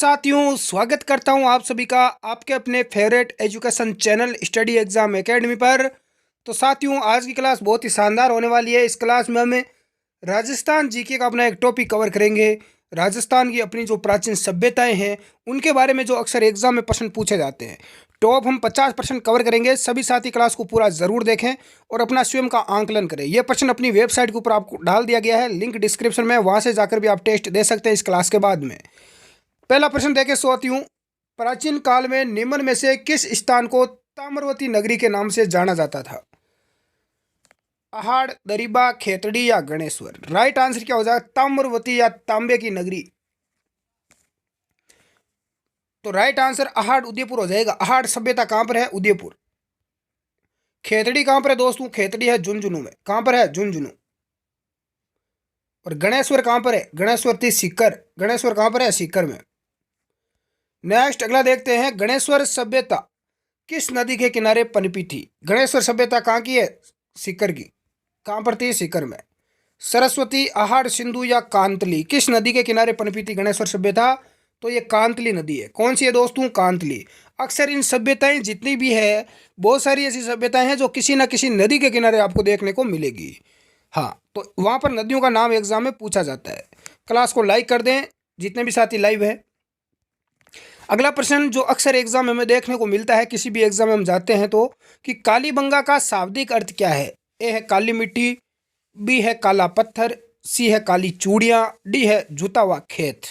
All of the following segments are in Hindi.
साथियों, स्वागत करता हूं आप सभी का आपके अपने favourite education channel study exam academy पर। तो साथियों, आज की क्लास बहुत ही शानदार होने वाली है। इस क्लास में हमें राजस्थान जीके का अपना एक टॉपिक कवर करेंगे। राजस्थान की अपनी जो प्राचीन सभ्यताएं हैं उनके बारे में जो अक्सर एग्जाम में प्रश्न पूछे जाते हैं, टॉप हम 50% कवर करेंगे। सभी साथी क्लास को पूरा ज़रूर देखें और अपना स्वयं का आंकलन करें। यह प्रश्न अपनी वेबसाइट के ऊपर आपको डाल दिया गया है, लिंक डिस्क्रिप्शन में, वहाँ से जाकर भी आप टेस्ट दे सकते हैं इस क्लास के बाद में। पहला प्रश्न देखें साथियों, प्राचीन काल में निम्न में से किस स्थान को ताम्रवती नगरी के नाम से जाना जाता था? अहाड़, दरीबा, खेतड़ी या गणेश्वर? राइट आंसर क्या हो जाएगा? ताम्रवती या तांबे की नगरी। तो राइट आंसर अहाड़ उदयपुर हो जाएगा। अहाड़ सभ्यता कहां पर है? उदयपुर। खेतड़ी कहां पर है दोस्तों? खेतड़ी है झुंझुनू में। कहां पर है? झुंझुनू। और गणेश्वर कहां पर है? गणेश्वर थी सीकर। गणेश्वर कहां पर है? सीकर में। नेक्स्ट अगला देखते हैं, गणेश्वर सभ्यता किस नदी के किनारे पनपी थी? गणेश्वर सभ्यता कहाँ की है? सीकर की। कहाँ पर थी? सीकर में। सरस्वती, अहाड़, सिंधु या कांतली? किस नदी के किनारे पनपी थी गणेश्वर सभ्यता? तो ये कांतली नदी है। कौन सी है दोस्तों? कांतली। अक्सर इन सभ्यताएं जितनी भी है, बहुत सारी ऐसी सभ्यताएं हैं जो किसी न किसी नदी के किनारे आपको देखने को मिलेगी। हाँ, तो वहाँ पर नदियों का नाम एग्जाम में पूछा जाता है। क्लास को लाइक कर दें जितने भी साथी लाइव है। अगला प्रश्न जो अक्सर एग्जाम में देखने को मिलता है, किसी भी एग्जाम में हम जाते हैं तो, कि कालीबंगा का शाब्दिक अर्थ क्या है? ए है काली मिट्टी, बी है काला पत्थर, सी है काली चूड़ियाँ, डी है जूता हुआ खेत।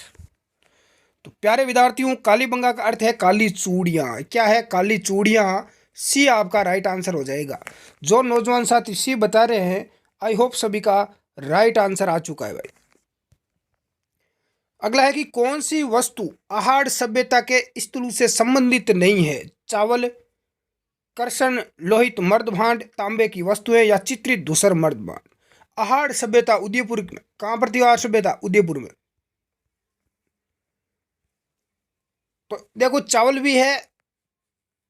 तो प्यारे विद्यार्थियों, कालीबंगा का अर्थ है काली चूड़ियाँ। क्या है? काली चूड़ियाँ। सी आपका राइट आंसर हो जाएगा। जो नौजवान साथी सी बता रहे हैं, आई होप सभी का राइट आंसर आ चुका है भाई। अगला है कि कौन सी वस्तु अहाड़ सभ्यता के स्थल से संबंधित नहीं है? चावल, कर्षण, लोहित मर्द भांड, तांबे की वस्तुएं या चित्रित धूसर मर्द भांड? अहाड़ सभ्यता उदयपुर में। कहां पर थी अहाड़ सभ्यता? उदयपुर में। तो देखो, चावल भी है,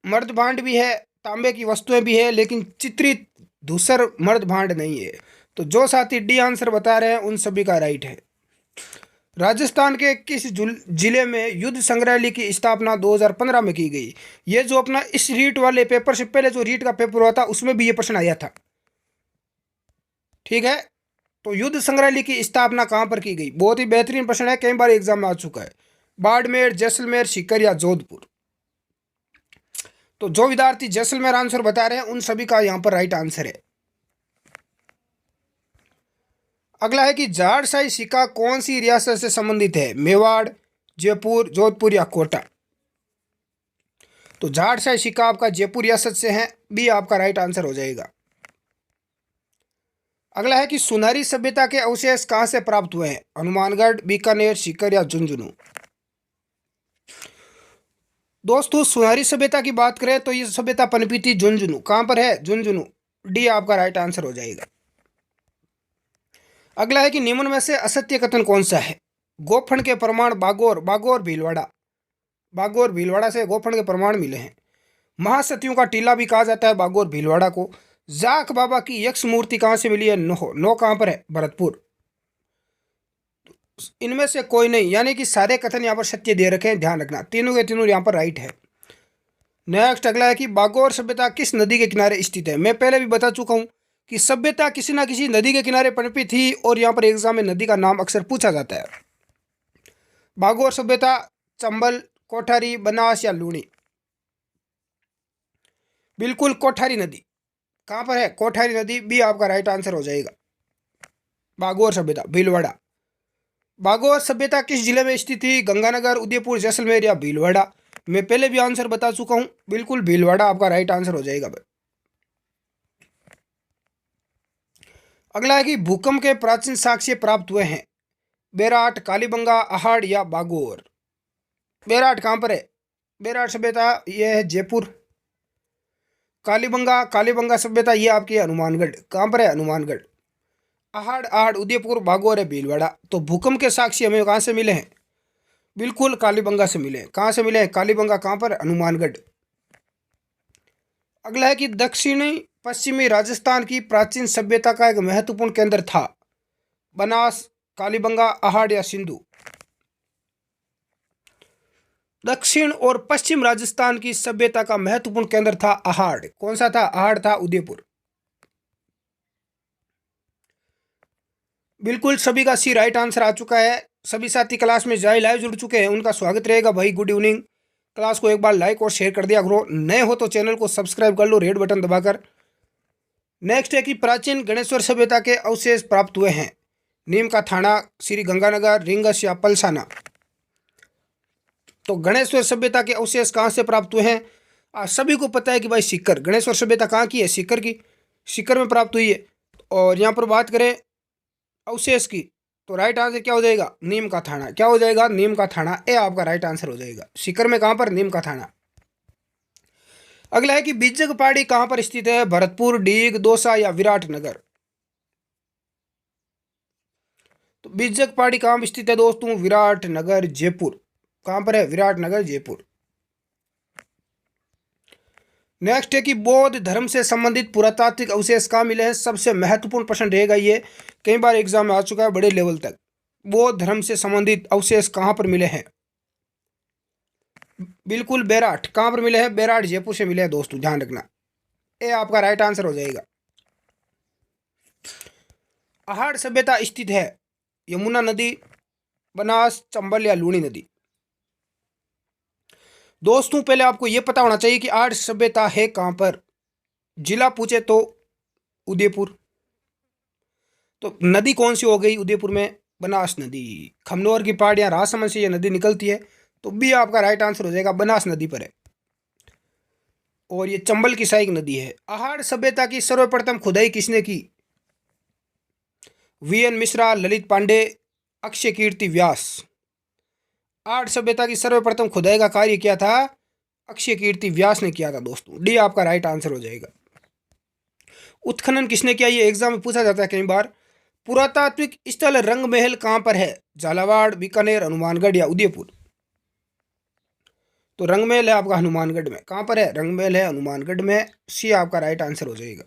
मर्द भांड भी है, तांबे की वस्तुएं भी है, लेकिन चित्रित धूसर मर्द भांड नहीं है। तो जो साथी डी आंसर बता रहे हैं उन सभी का राइट है। राजस्थान के किस जिले में युद्ध संग्रहालय की स्थापना 2015 में की गई? ये जो अपना इस रीट वाले पेपर से पहले जो रीट का पेपर हुआ था उसमें भी ये प्रश्न आया था। ठीक है, तो युद्ध संग्रहालय की स्थापना कहां पर की गई? बहुत ही बेहतरीन प्रश्न है, कई बार एग्जाम में आ चुका है। बाड़मेर, जैसलमेर, सीकर या जोधपुर? तो जो विद्यार्थी जैसलमेर आंसर बता रहे हैं उन सभी का यहां पर राइट आंसर है। अगला है कि जाड़शाही सिक्का कौन सी रियासत से संबंधित है? मेवाड़, जयपुर, जोधपुर या कोटा? तो जाड़शाही सिक्का आपका जयपुर रियासत से है। बी आपका राइट आंसर हो जाएगा। अगला है कि सुनारी सभ्यता के अवशेष कहां से प्राप्त हुए हैं? हनुमानगढ़, बीकानेर, सीकर या झुंझुनू? दोस्तों, सुनारी सभ्यता की बात करें तो ये सभ्यता पनपी थी झुंझुनू। कहां पर है? झुंझुनू। डी आपका राइट आंसर हो जाएगा। अगला है कि निम्न में से असत्य कथन कौन सा है? गोफण के प्रमाण बागोर, बागोर भीलवाड़ा। बागोर भीलवाड़ा से गोफण के प्रमाण मिले हैं। महासतियों का टीला भी कहा जाता है बागोर भीलवाड़ा को। जाख बाबा की यक्ष मूर्ति कहां से मिली है? नो। नो कहां पर है? भरतपुर। इनमें से कोई नहीं, यानी कि सारे कथन यहाँ पर सत्य दे रखे हैं, ध्यान रखना। तीनों के तीनों यहाँ पर राइट है। नेक्स्ट अगला है कि बागोर सभ्यता किस नदी के किनारे स्थित है? मैं पहले भी बता चुका हूं कि सभ्यता किसी ना किसी नदी के किनारे पनपी थी और यहाँ पर एग्जाम में नदी का नाम अक्सर पूछा जाता है। बागोर सभ्यता चंबल, कोठारी, बनास या लूणी? बिल्कुल कोठारी नदी। कहाँ पर है? कोठारी नदी। भी आपका राइट आंसर हो जाएगा। बागोर सभ्यता भीलवाड़ा। बागोर सभ्यता किस जिले में स्थित थी? गंगानगर, उदयपुर, जैसलमेर या भीलवाड़ा? मैं पहले भी आंसर बता चुका हूं, बिल्कुल भीलवाड़ा आपका राइट आंसर हो जाएगा। अगला है कि भूकंप के प्राचीन साक्ष्य प्राप्त हुए हैं? बेराट, कालीबंगा, अहाड़ या बागोर? बेराट कहां पर है? बेराट सभ्यता यह है जयपुर। कालीबंगा, कालीबंगा सभ्यता ये आपकी हनुमानगढ़। कहां पर है? हनुमानगढ़। अहाड़, अहाड़ उदयपुर, बागोर है भीलवाड़ा। तो भूकंप के साक्ष्य हमें कहां से मिले हैं? बिल्कुल कालीबंगा से मिले हैं। कहां से मिले हैं? कालीबंगा कहां पर? हनुमानगढ़। अगला है कि दक्षिणी पश्चिमी राजस्थान की प्राचीन सभ्यता का एक महत्वपूर्ण केंद्र था? बनास, कालीबंगा, अहाड़ या सिंधु? दक्षिण और पश्चिम राजस्थान की सभ्यता का महत्वपूर्ण केंद्र था अहाड़। कौन सा था? अहाड़ था, उदयपुर। बिल्कुल सभी का सी राइट आंसर आ चुका है। सभी साथी क्लास में जाए लाइव जुड़ चुके हैं, उनका स्वागत रहेगा भाई। Good evening. क्लास को एक बार लाइक और शेयर कर दिया करो। नए हो तो चैनल को सब्सक्राइब कर लो रेड बटन दबाकर। नेक्स्ट है कि प्राचीन गणेश्वर सभ्यता के अवशेष प्राप्त हुए हैं। नीम का थाना, श्री गंगानगर, रिंगस या पलसाना। तो गणेश्वर सभ्यता के अवशेष कहाँ से प्राप्त हुए हैं? आज सभी को पता है कि भाई सीकर। गणेश्वर सभ्यता कहाँ की है? सीकर की। सीकर में प्राप्त हुई है। और यहाँ पर बात करें अवशेष की, तो राइट आंसर क्या हो जाएगा? नीम का थाना। क्या हो जाएगा? नीम का थाना। ये आपका राइट आंसर हो जाएगा। सीकर में कहाँ पर? नीम का थाना। अगला है कि बिज्जक पहाड़ी कहाँ पर स्थित है? भरतपुर, डीग, दौसा या विराटनगर। तो बिज्जक पहाड़ी कहाँ पर स्थित है दोस्तों? विराटनगर, जयपुर। कहाँ पर है? विराटनगर, जयपुर। नेक्स्ट है कि बौद्ध धर्म से संबंधित पुरातात्विक अवशेष कहाँ मिले हैं? सबसे महत्वपूर्ण प्रश्न रहेगा ये, कई बार एग्जाम में आ चुका है बड़े लेवल तक। बौद्ध धर्म से संबंधित अवशेष कहाँ पर मिले हैं? बिल्कुल बैराठ। कहाँ पर मिले हैं? बैराठ, जयपुर से मिले हैं दोस्तों, ध्यान रखना। ये आपका राइट आंसर हो जाएगा। अहाड़ सभ्यता स्थित है यमुना नदी, बनास, चंबल या लूणी नदी। दोस्तों पहले आपको यह पता होना चाहिए कि अहाड़ सभ्यता है कहां पर। जिला पूछे तो उदयपुर। तो नदी कौन सी हो गई उदयपुर में? बनास नदी। खमनोर की पहाड़ियां राजसमंद से यह नदी निकलती है, तो बी आपका राइट आंसर हो जाएगा, बनास नदी पर है। और ये चंबल की सहायक नदी है। अहाड़ सभ्यता की सर्वप्रथम खुदाई किसने की? वीएन मिश्रा, ललित पांडे, अक्षय कीर्ति व्यास। अहाड़ सभ्यता की सर्वप्रथम खुदाई का कार्य किया था? अक्षय कीर्ति व्यास ने किया था दोस्तों। डी आपका राइट आंसर हो जाएगा। उत्खनन किसने किया? ये एग्जाम में पूछा जाता है कई बार। पुरातात्विक स्थल रंग महल कहां पर है? झालावाड़, बीकानेर, हनुमानगढ़ या उदयपुर। तो रंग महल है आपका हनुमानगढ़ में। कहां पर है? रंग महल है हनुमानगढ़ में। सी आपका राइट आंसर हो जाएगा।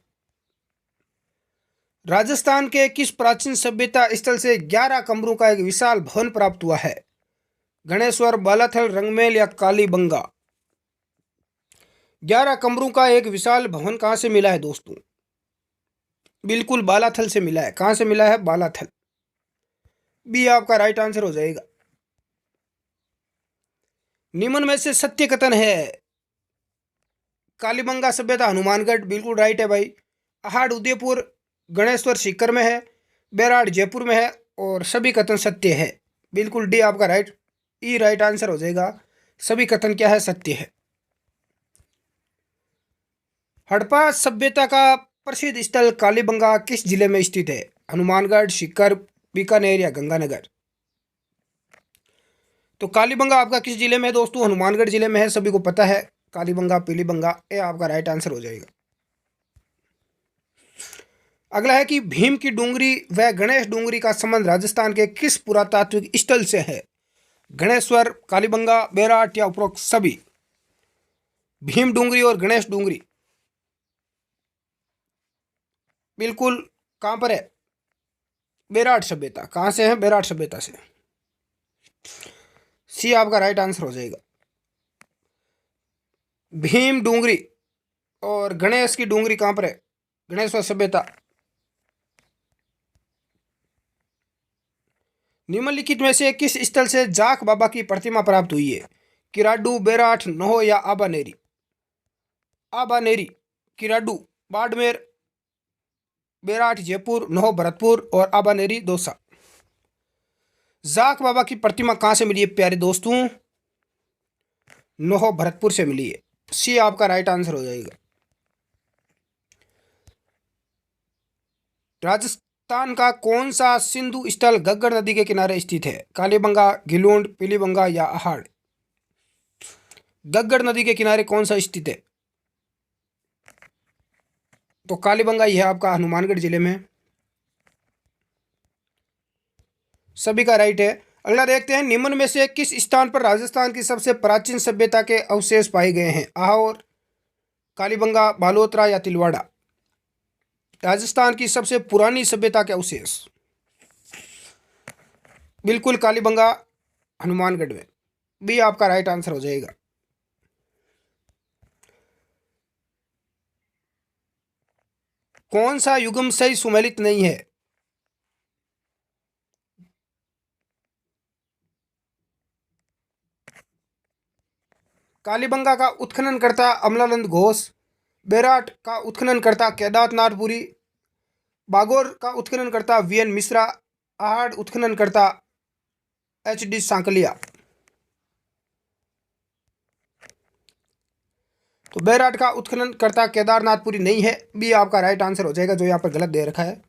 राजस्थान के किस प्राचीन सभ्यता स्थल से 11 कमरों का एक विशाल भवन प्राप्त हुआ है? गणेश्वर, बालाथल, रंगमहल या कालीबंगा। 11 कमरों का एक विशाल भवन कहां से मिला है दोस्तों? बिल्कुल बालाथल से मिला है। कहां से मिला है? बालाथल। बी आपका राइट आंसर हो जाएगा। निम्न में से सत्य कथन है? कालीबंगा सभ्यता हनुमानगढ़, बिल्कुल राइट है भाई। अहाड़ उदयपुर, गणेश्वर सीकर में है, बैराठ जयपुर में है, और सभी कथन सत्य है। बिल्कुल डी आपका राइट आंसर हो जाएगा। सभी कथन क्या है? सत्य है। हड़प्पा सभ्यता का प्रसिद्ध स्थल कालीबंगा किस जिले में स्थित है? हनुमानगढ़, सीकर, बीकानेर या गंगानगर। तो कालीबंगा आपका किस जिले में है दोस्तों? हनुमानगढ़ जिले में है, सभी को पता है। कालीबंगा, पीलीबंगा, ये आपका राइट आंसर हो जाएगा। अगला है कि भीम की डूंगरी व गणेश डूंगरी का संबंध राजस्थान के किस पुरातात्विक स्थल से है? गणेश्वर, कालीबंगा, बैराठ या उपरोक्त सभी। भीम डूंगरी और गणेश डूंगरी बिल्कुल कहां पर है? बैराठ सभ्यता। कहां से है? बैराठ सभ्यता से। सी आपका राइट आंसर हो जाएगा। भीम डूंगरी और गणेश की डूंगरी कहां पर है? गणेश्वर सभ्यता। निम्नलिखित में से किस स्थल से जाख बाबा की प्रतिमा प्राप्त हुई है? किराडू, बैराठ, नोह या आबानेरी। आबानेरी, किराडू बाड़मेर, बैराठ जयपुर, नोह भरतपुर और आबानेरी दौसा। जाख बाबा की प्रतिमा कहां से मिली है प्यारे दोस्तों? नोह भरतपुर से मिली है। सी आपका राइट आंसर हो जाएगा। राजस्थान का कौन सा सिंधु स्थल घग्गर नदी के किनारे स्थित है? कालीबंगा, गिलोंड, पीलीबंगा या अहाड़। घग्गर नदी के किनारे कौन सा स्थित है? तो कालीबंगा ही है आपका, हनुमानगढ़ जिले में। सभी का राइट है। अगला देखते हैं, निम्न में से किस स्थान पर राजस्थान की सबसे प्राचीन सभ्यता के अवशेष पाए गए हैं? आहोर, कालीबंगा, बालोतरा या तिलवाड़ा। राजस्थान की सबसे पुरानी सभ्यता के अवशेष बिल्कुल कालीबंगा, हनुमानगढ़ में। बी आपका राइट आंसर हो जाएगा। कौन सा युग्म सही सुमेलित नहीं है? कालीबंगा का उत्खनन करता अमलानंद घोष, बेराट का उत्खनन करता केदारनाथ पुरी, बागोर का उत्खनन करता वीएन मिश्रा, आहड़ उत्खनन करता एचडी सांकलिया। तो बेराट का उत्खनन करता केदारनाथपुरी नहीं है, बी आपका राइट आंसर हो जाएगा, जो यहाँ पर गलत दे रखा है।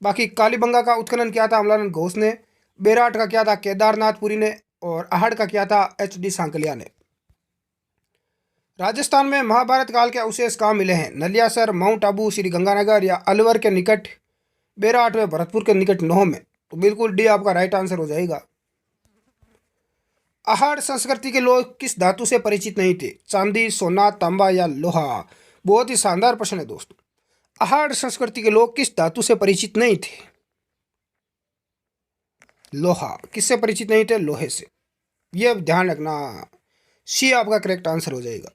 बाकी कालीबंगा का उत्खनन किया था अमलानंद घोष ने, बेराट का किया था केदारनाथपुरी ने, और आहड़ का किया था एचडी सांकलिया ने। राजस्थान में महाभारत काल के अवशेष कहाँ मिले हैं? नलियासर, माउंट आबू, श्री गंगानगर या अलवर के निकट, बेराट में भरतपुर के निकट, नोह में। तो बिल्कुल डी आपका राइट आंसर हो जाएगा। आहड़ संस्कृति के लोग किस धातु से परिचित नहीं थे? चांदी, सोना, तांबा या लोहा? बहुत ही शानदार प्रश्न है दोस्तों। आहड़ संस्कृति के लोग किस धातु से परिचित नहीं थे? लोहा। किससे परिचित नहीं थे? लोहे से। यह ध्यान रखना, सी आपका करेक्ट आंसर हो जाएगा।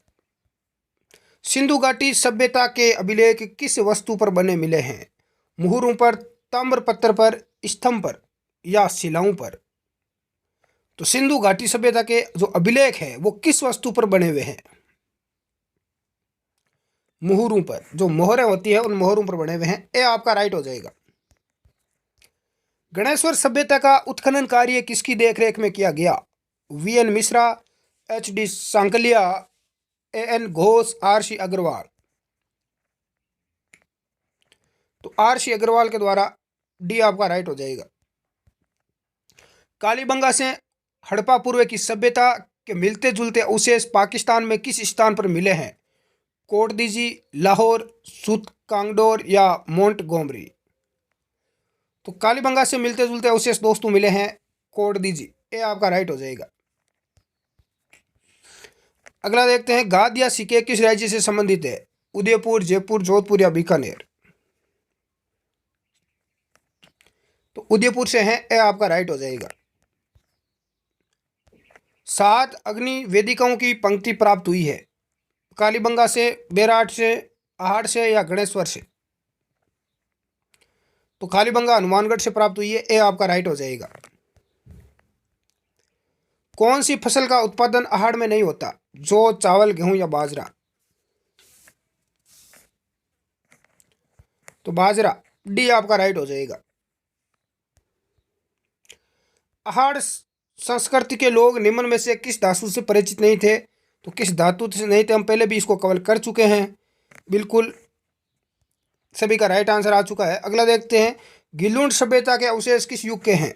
सिंधु घाटी सभ्यता के अभिलेख किस वस्तु पर बने मिले हैं? मुहरों पर, ताम्र पत्थर पर, स्तंभ पर या शिलाओं पर? तो सिंधु घाटी सभ्यता के जो अभिलेख है वो किस वस्तु पर बने हुए हैं? मुहरों पर। जो मोहरें होती है उन मोहरों पर बने हुए हैं, ये आपका राइट हो जाएगा। गणेश्वर सभ्यता का उत्खनन कार्य किसकी देखरेख में किया गया? VN Mishra, HD Sankalia, AN Ghosh, RC Agarwal? तो आरसी अग्रवाल के द्वारा डी आपका राइट हो जाएगा। कालीबंगा से हड़प्पा पूर्व की सभ्यता के मिलते जुलते अवशेष पाकिस्तान में किस स्थान पर मिले हैं? कोटदीजी, लाहौर, सूत कांगडोर या मोंटगोमरी? तो कालीबंगा से मिलते जुलते अवशेष दोस्तों मिले हैं कोटदीजी, ये आपका राइट हो जाएगा। अगला देखते हैं, गाद या सिक्के किस राज्य से संबंधित है? उदयपुर, जयपुर, जोधपुर या बीकानेर? तो उदयपुर से है, ये आपका राइट हो जाएगा। 7 अग्नि वेदिकाओं की पंक्ति प्राप्त हुई है? कालीबंगा से, बेराट से, आहड़ से या गणेश्वर से? तो कालीबंगा हनुमानगढ़ से प्राप्त हुई है, ये आपका राइट हो जाएगा। कौन सी फसल का उत्पादन आहड़ में नहीं होता? जौ, चावल, गेहूं या बाजरा? तो बाजरा, डी आपका राइट हो जाएगा। आहड़ संस्कृति के लोग निम्न में से किस धातु से परिचित नहीं थे? तो किस धातु से नहीं थे, हम पहले भी इसको कवर कर चुके हैं, बिल्कुल सभी का राइट आंसर आ चुका है। अगला देखते हैं, गिलुंड सभ्यता के अवशेष किस युग के हैं?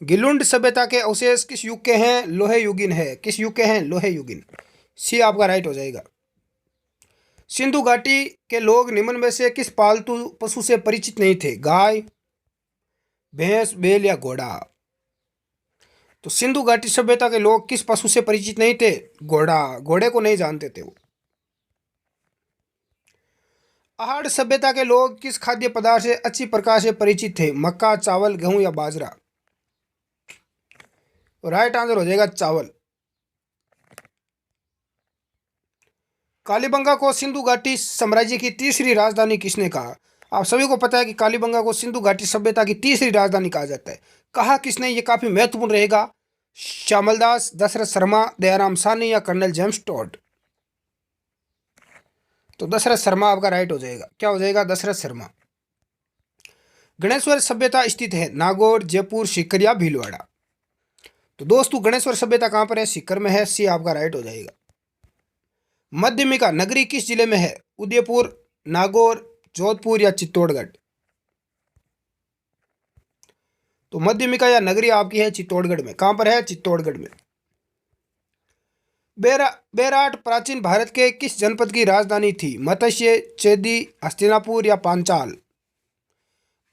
गिलुंड सभ्यता के अवशेष किस युग के हैं? लोहे युगीन है। किस युग के हैं? लोहे युगीन, सी आपका राइट हो जाएगा। सिंधु घाटी के लोग निम्न में से किस पालतू पशु से परिचित नहीं थे? गाय, भैंस, बैल या घोड़ा? तो सिंधु घाटी सभ्यता के लोग किस पशु से परिचित नहीं थे? घोड़ा। घोड़े को नहीं जानते थे वो। आहड़ सभ्यता के लोग किस खाद्य पदार्थ से अच्छी प्रकार से परिचित थे? मक्का, चावल, गेहूं या बाजरा? तो राइट आंसर हो जाएगा चावल। कालीबंगा को सिंधु घाटी साम्राज्य की तीसरी राजधानी किसने कहा? आप सभी को पता है कि कालीबंगा को सिंधु घाटी सभ्यता की तीसरी राजधानी कहा जाता है। कहा किसने? ये काफी महत्वपूर्ण रहेगा। श्यामलदास, दशरथ शर्मा, दयाराम साहनी या कर्नल जेम्स टॉड? तो दशरथ शर्मा आपका राइट हो जाएगा। क्या हो जाएगा? दशरथ शर्मा। गणेश्वर सभ्यता स्थित है नागौर, जयपुर, सीकर या भीलवाड़ा? तो दोस्तों गणेश्वर सभ्यता कहाँ पर है? सीकर में है, सी आपका राइट हो जाएगा। मध्यमिका नगरी किस जिले में है? उदयपुर, नागौर, जोधपुर या चित्तौड़गढ़? तो मध्यमिका या नगरी आपकी है चित्तौड़गढ़ में। कहां पर है? चित्तौड़गढ़ में। बेराट प्राचीन भारत के किस जनपद की राजधानी थी? मत्स्य, चेदी, हस्तिनापुर या पांचाल?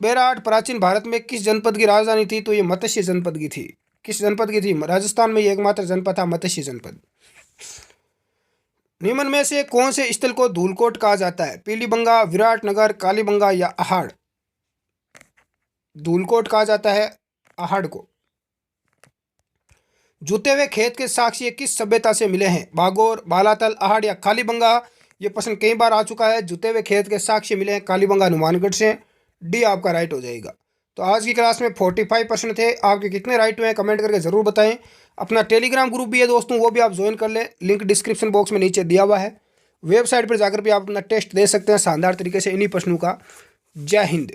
बेराट प्राचीन भारत में किस जनपद की राजधानी थी? तो ये मत्स्य जनपद की थी। किस जनपद की थी? राजस्थान में ये एकमात्र जनपद था मत्स्य जनपद। निम्न में से कौन से स्थल को धूलकोट कहा जाता है? पीलीबंगा, विराटनगर, कालीबंगा या आहड़? धूलकोट कहा जाता है आहड़ को। जूते हुए खेत के साक्ष्य ये किस सभ्यता से मिले हैं? बागोर, बालातल, आहड़ या कालीबंगा? ये प्रश्न कई बार आ चुका है। जूते हुए खेत के साक्ष्य मिले हैं कालीबंगा हनुमानगढ़ से। डी आपका राइट हो जाएगा। तो आज की क्लास में 45 प्रश्न थे। आपके कितने राइट हुए हैं कमेंट करके ज़रूर बताएं। अपना टेलीग्राम ग्रुप भी है दोस्तों, वो भी आप ज्वाइन कर लें, लिंक डिस्क्रिप्शन बॉक्स में नीचे दिया हुआ है। वेबसाइट पर जाकर भी आप अपना टेस्ट दे सकते हैं शानदार तरीके से इन्हीं प्रश्नों का। जय हिंद।